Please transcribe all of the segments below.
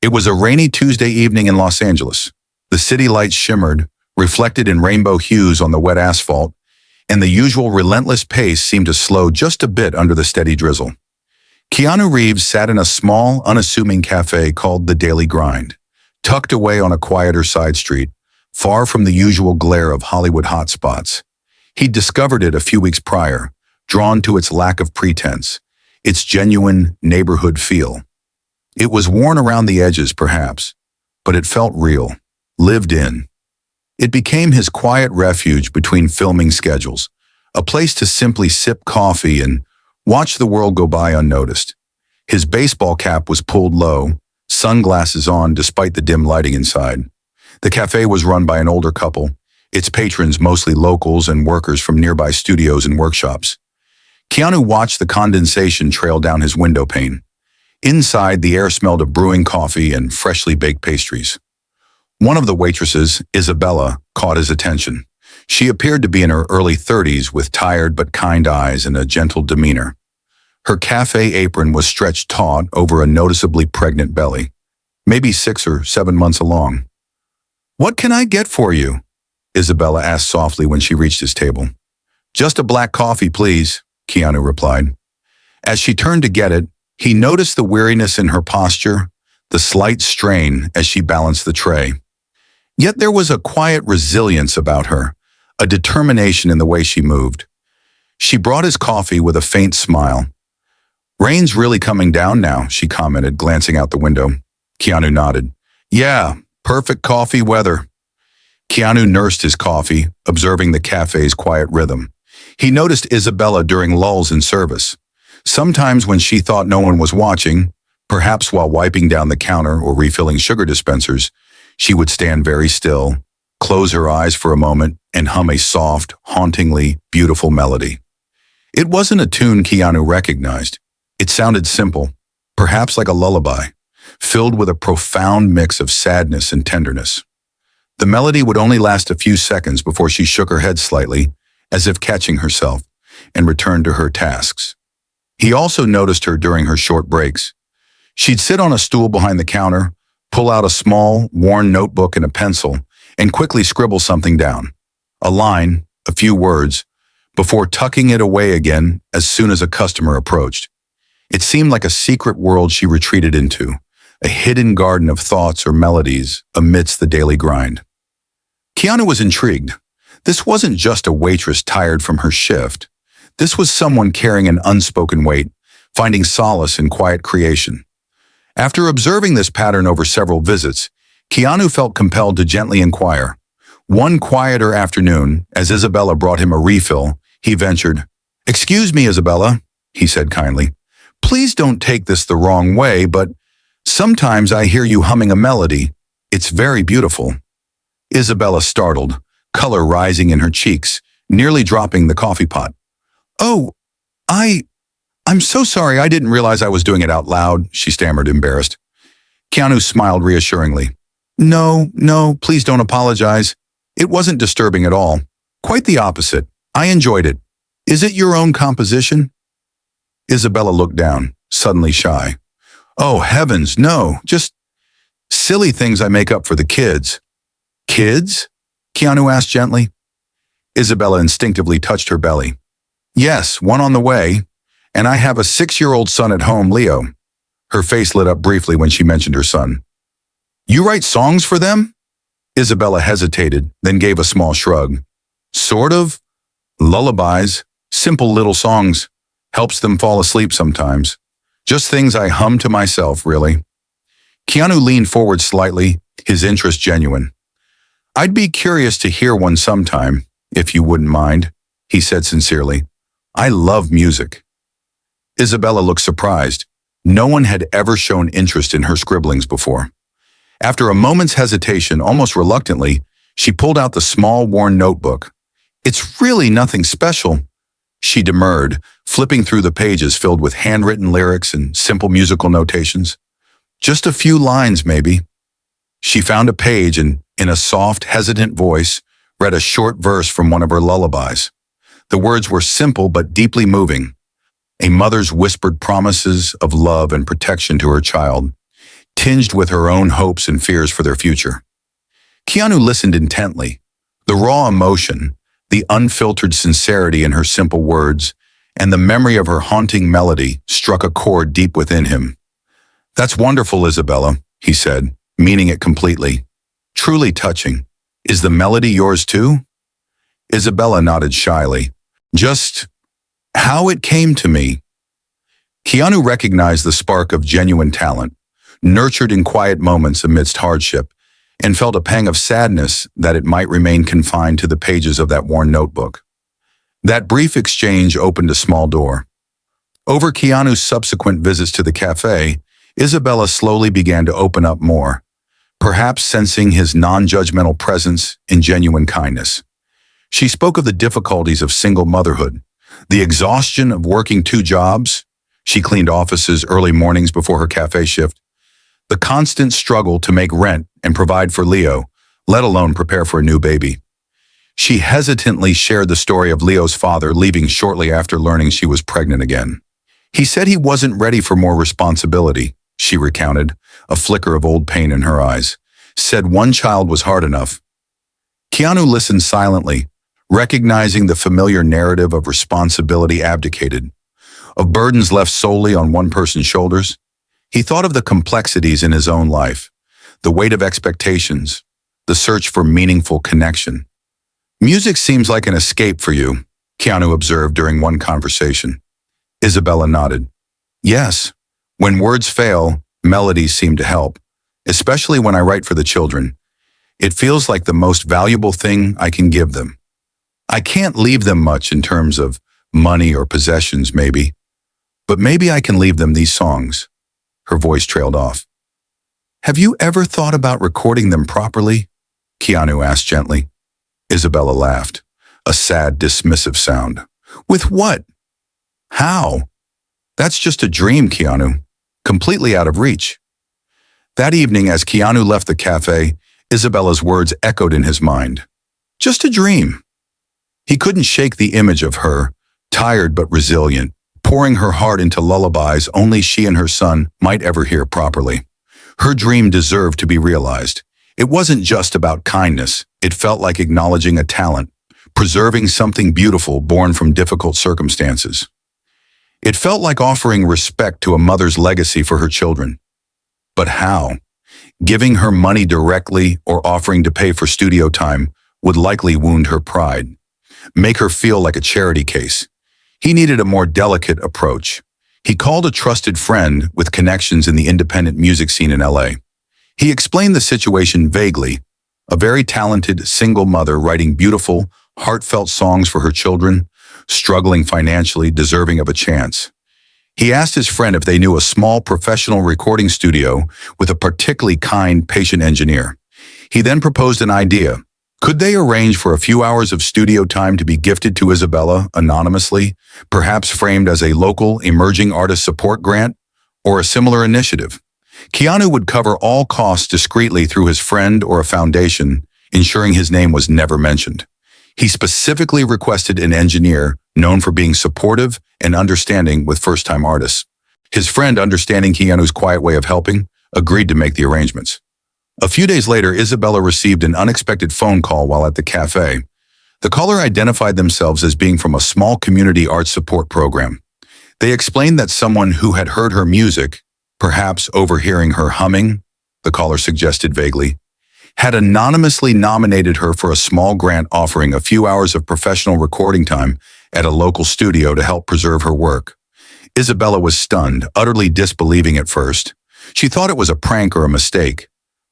It was a rainy Tuesday evening in Los Angeles. The city lights shimmered, reflected in rainbow hues on the wet asphalt, and the usual relentless pace seemed to slow just a bit under the steady drizzle. Keanu Reeves sat in a small, unassuming cafe called The Daily Grind, tucked away on a quieter side street, far from the usual glare of Hollywood hotspots. He'd discovered it a few weeks prior, drawn to its lack of pretense, its genuine neighborhood feel. It was worn around the edges, perhaps, but it felt real, lived in. It became his quiet refuge between filming schedules, a place to simply sip coffee and watch the world go by unnoticed. His baseball cap was pulled low, sunglasses on despite the dim lighting inside. The cafe was run by an older couple, its patrons mostly locals and workers from nearby studios and workshops. Keanu watched the condensation trail down his window pane. Inside, the air smelled of brewing coffee and freshly baked pastries. One of the waitresses, Isabella, caught his attention. She appeared to be in her early 30s with tired but kind eyes and a gentle demeanor. Her cafe apron was stretched taut over a noticeably pregnant belly, maybe 6 or 7 months along. "What can I get for you?" Isabella asked softly when she reached his table. "Just a black coffee, please," Keanu replied. As she turned to get it, he noticed the weariness in her posture, the slight strain as she balanced the tray. Yet there was a quiet resilience about her, a determination in the way she moved. She brought his coffee with a faint smile. "Rain's really coming down now," she commented, glancing out the window. Keanu nodded. "Yeah, perfect coffee weather." Keanu nursed his coffee, observing the cafe's quiet rhythm. He noticed Isabella during lulls in service. Sometimes when she thought no one was watching, perhaps while wiping down the counter or refilling sugar dispensers, she would stand very still, close her eyes for a moment, and hum a soft, hauntingly beautiful melody. It wasn't a tune Keanu recognized. It sounded simple, perhaps like a lullaby, filled with a profound mix of sadness and tenderness. The melody would only last a few seconds before she shook her head slightly, as if catching herself, and returned to her tasks. He also noticed her during her short breaks. She'd sit on a stool behind the counter, pull out a small, worn notebook and a pencil, and quickly scribble something down. A line, a few words, before tucking it away again as soon as a customer approached. It seemed like a secret world she retreated into, a hidden garden of thoughts or melodies amidst the daily grind. Keanu was intrigued. This wasn't just a waitress tired from her shift. This was someone carrying an unspoken weight, finding solace in quiet creation. After observing this pattern over several visits, Keanu felt compelled to gently inquire. One quieter afternoon, as Isabella brought him a refill, he ventured, "Excuse me, Isabella," he said kindly. "Please don't take this the wrong way, but sometimes I hear you humming a melody. It's very beautiful." Isabella startled, color rising in her cheeks, nearly dropping the coffee pot. "Oh, I'm so sorry, I didn't realize I was doing it out loud," she stammered, embarrassed. Keanu smiled reassuringly. No, please don't apologize. It wasn't disturbing at all. Quite the opposite. I enjoyed it. Is it your own composition?" Isabella looked down, suddenly shy. "Oh, heavens, no, just silly things I make up for the kids." "Kids?" Keanu asked gently. Isabella instinctively touched her belly. "Yes, one on the way. And I have a 6-year-old son at home, Leo." Her face lit up briefly when she mentioned her son. "You write songs for them?" Isabella hesitated, then gave a small shrug. "Sort of. Lullabies, simple little songs. Helps them fall asleep sometimes. Just things I hum to myself, really." Keanu leaned forward slightly, his interest genuine. "I'd be curious to hear one sometime, if you wouldn't mind," he said sincerely. "I love music." Isabella looked surprised. No one had ever shown interest in her scribblings before. After a moment's hesitation, almost reluctantly, she pulled out the small, worn notebook. "It's really nothing special," she demurred, flipping through the pages filled with handwritten lyrics and simple musical notations. "Just a few lines, maybe." She found a page and, in a soft, hesitant voice, read a short verse from one of her lullabies. The words were simple but deeply moving. A mother's whispered promises of love and protection to her child. tinged with her own hopes and fears for their future. Keanu listened intently. The raw emotion, the unfiltered sincerity in her simple words, and the memory of her haunting melody struck a chord deep within him. "That's wonderful, Isabella," he said, meaning it completely. "Truly touching. Is the melody yours too?" Isabella nodded shyly. "Just how it came to me." Keanu recognized the spark of genuine talent, nurtured in quiet moments amidst hardship, and felt a pang of sadness that it might remain confined to the pages of that worn notebook. That brief exchange opened a small door. Over Keanu's subsequent visits to the cafe, Isabella slowly began to open up more, perhaps sensing his non-judgmental presence and genuine kindness. She spoke of the difficulties of single motherhood, the exhaustion of working 2 jobs. She cleaned offices early mornings before her cafe shift, the constant struggle to make rent and provide for Leo, let alone prepare for a new baby. She hesitantly shared the story of Leo's father leaving shortly after learning she was pregnant again. "He said he wasn't ready for more responsibility," she recounted, a flicker of old pain in her eyes. "Said one child was hard enough." Keanu listened silently, recognizing the familiar narrative of responsibility abdicated, of burdens left solely on one person's shoulders. He thought of the complexities in his own life, the weight of expectations, the search for meaningful connection. "Music seems like an escape for you," Keanu observed during one conversation. Isabella nodded. "Yes, when words fail, melodies seem to help, especially when I write for the children. It feels like the most valuable thing I can give them. I can't leave them much in terms of money or possessions maybe, but maybe I can leave them these songs." Her voice trailed off. "Have you ever thought about recording them properly?" Keanu asked gently. Isabella laughed, a sad, dismissive sound. "With what? How? That's just a dream, Keanu, completely out of reach." That evening, as Keanu left the cafe, Isabella's words echoed in his mind. Just a dream. He couldn't shake the image of her, tired but resilient, pouring her heart into lullabies only she and her son might ever hear properly. Her dream deserved to be realized. It wasn't just about kindness. It felt like acknowledging a talent, preserving something beautiful born from difficult circumstances. It felt like offering respect to a mother's legacy for her children. But how? Giving her money directly or offering to pay for studio time would likely wound her pride, make her feel like a charity case. He needed a more delicate approach. He called a trusted friend with connections in the independent music scene in LA. He explained the situation vaguely, a very talented single mother writing beautiful, heartfelt songs for her children, struggling financially, deserving of a chance. He asked his friend if they knew a small professional recording studio with a particularly kind, patient engineer. He then proposed an idea. Could they arrange for a few hours of studio time to be gifted to Isabella anonymously, perhaps framed as a local emerging artist support grant or a similar initiative? Keanu would cover all costs discreetly through his friend or a foundation, ensuring his name was never mentioned. He specifically requested an engineer known for being supportive and understanding with first-time artists. His friend, understanding Keanu's quiet way of helping, agreed to make the arrangements. A few days later, Isabella received an unexpected phone call while at the cafe. The caller identified themselves as being from a small community arts support program. They explained that someone who had heard her music, perhaps overhearing her humming, the caller suggested vaguely, had anonymously nominated her for a small grant offering a few hours of professional recording time at a local studio to help preserve her work. Isabella was stunned, utterly disbelieving at first. She thought it was a prank or a mistake.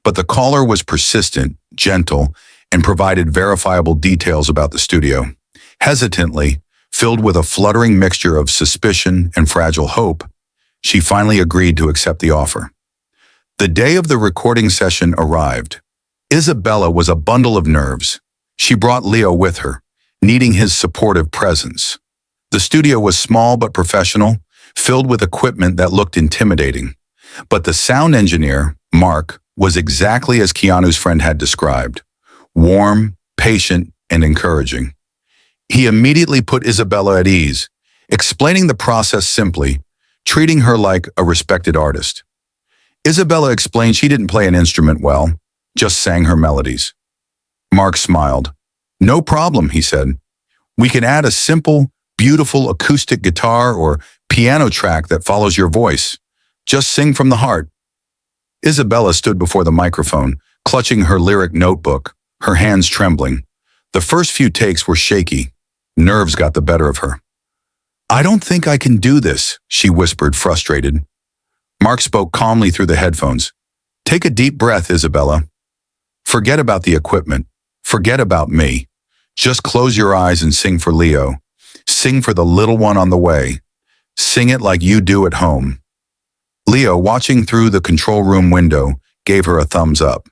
But the caller was persistent, gentle, and provided verifiable details about the studio. Hesitantly, filled with a fluttering mixture of suspicion and fragile hope, she finally agreed to accept the offer. The day of the recording session arrived. Isabella was a bundle of nerves. She brought Leo with her, needing his supportive presence. The studio was small but professional, filled with equipment that looked intimidating. But the sound engineer, Mark, was exactly as Keanu's friend had described, warm, patient, and encouraging. He immediately put Isabella at ease, explaining the process simply, treating her like a respected artist. Isabella explained she didn't play an instrument well, just sang her melodies. Mark smiled. No problem, he said. We can add a simple, beautiful acoustic guitar or piano track that follows your voice. Just sing from the heart. Isabella stood before the microphone, clutching her lyric notebook, her hands trembling. The first few takes were shaky. Nerves got the better of her. I don't think I can do this, she whispered, frustrated. Mark spoke calmly through the headphones. Take a deep breath, Isabella. Forget about the equipment. Forget about me. Just close your eyes and sing for Leo. Sing for the little one on the way. Sing it like you do at home. Leo, watching through the control room window, gave her a thumbs up.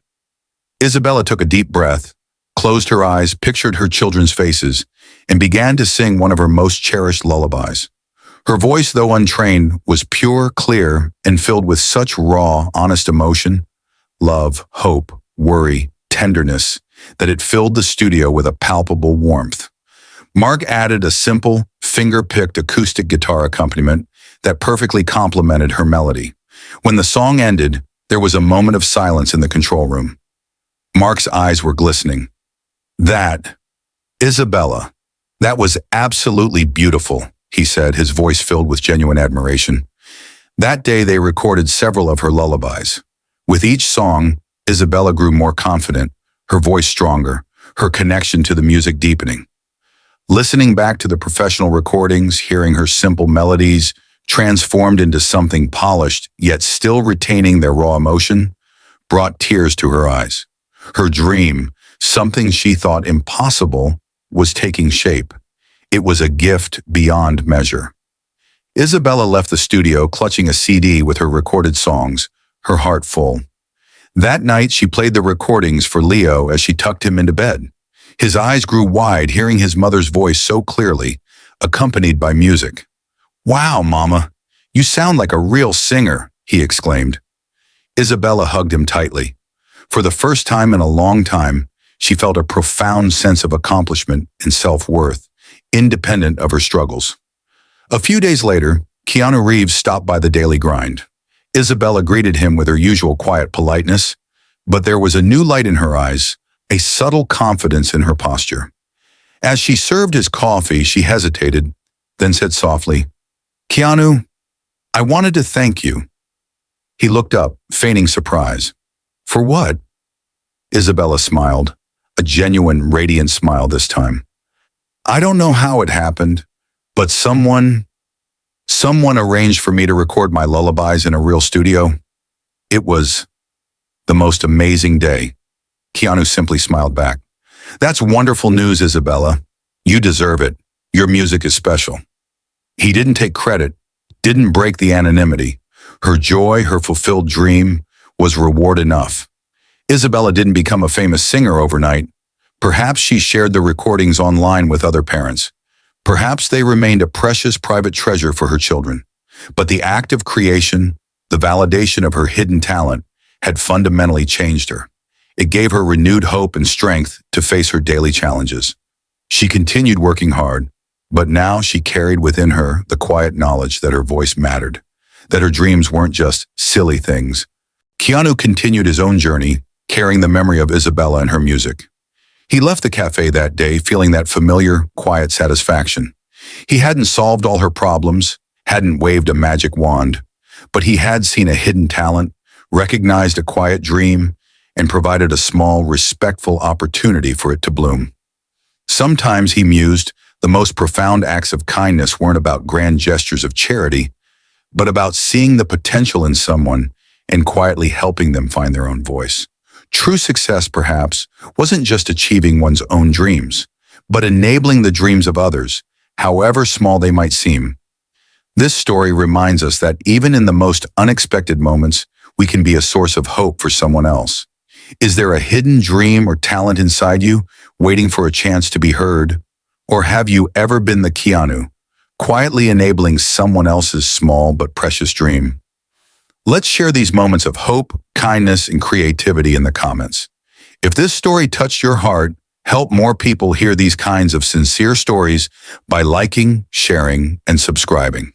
Isabella took a deep breath, closed her eyes, pictured her children's faces, and began to sing one of her most cherished lullabies. Her voice, though untrained, was pure, clear, and filled with such raw, honest emotion, love, hope, worry, tenderness, that it filled the studio with a palpable warmth. Mark added a simple, finger-picked acoustic guitar accompaniment that perfectly complemented her melody. When the song ended, there was a moment of silence in the control room. Mark's eyes were glistening. Isabella, that was absolutely beautiful, he said, his voice filled with genuine admiration. That day they recorded several of her lullabies. With each song, Isabella grew more confident, her voice stronger, her connection to the music deepening. Listening back to the professional recordings, hearing her simple melodies transformed into something polished, yet still retaining their raw emotion, brought tears to her eyes. Her dream, something she thought impossible, was taking shape. It was a gift beyond measure. Isabella left the studio clutching a CD with her recorded songs, her heart full. That night, she played the recordings for Leo as she tucked him into bed. His eyes grew wide, hearing his mother's voice so clearly, accompanied by music. Wow, Mama, you sound like a real singer, he exclaimed. Isabella hugged him tightly. For the first time in a long time, she felt a profound sense of accomplishment and self-worth, independent of her struggles. A few days later, Keanu Reeves stopped by the daily grind. Isabella greeted him with her usual quiet politeness, but there was a new light in her eyes, a subtle confidence in her posture. As she served his coffee, she hesitated, then said softly, Keanu, I wanted to thank you. He looked up, feigning surprise. For what? Isabella smiled, a genuine, radiant smile this time. I don't know how it happened, but someone arranged for me to record my lullabies in a real studio. It was the most amazing day. Keanu simply smiled back. That's wonderful news, Isabella. You deserve it. Your music is special. He didn't take credit, didn't break the anonymity. Her joy, her fulfilled dream, was reward enough. Isabella didn't become a famous singer overnight. Perhaps she shared the recordings online with other parents. Perhaps they remained a precious private treasure for her children. But the act of creation, the validation of her hidden talent, had fundamentally changed her. It gave her renewed hope and strength to face her daily challenges. She continued working hard, but now she carried within her the quiet knowledge that her voice mattered, that her dreams weren't just silly things. Keanu continued his own journey, carrying the memory of Isabella and her music. He left the cafe that day feeling that familiar, quiet satisfaction. He hadn't solved all her problems, hadn't waved a magic wand, but he had seen a hidden talent, recognized a quiet dream, and provided a small, respectful opportunity for it to bloom. Sometimes, he mused, the most profound acts of kindness weren't about grand gestures of charity, but about seeing the potential in someone and quietly helping them find their own voice. True success, perhaps, wasn't just achieving one's own dreams, but enabling the dreams of others, however small they might seem. This story reminds us that even in the most unexpected moments, we can be a source of hope for someone else. Is there a hidden dream or talent inside you, waiting for a chance to be heard? Or have you ever been the Keanu, quietly enabling someone else's small but precious dream? Let's share these moments of hope, kindness, and creativity in the comments. If this story touched your heart, help more people hear these kinds of sincere stories by liking, sharing, and subscribing.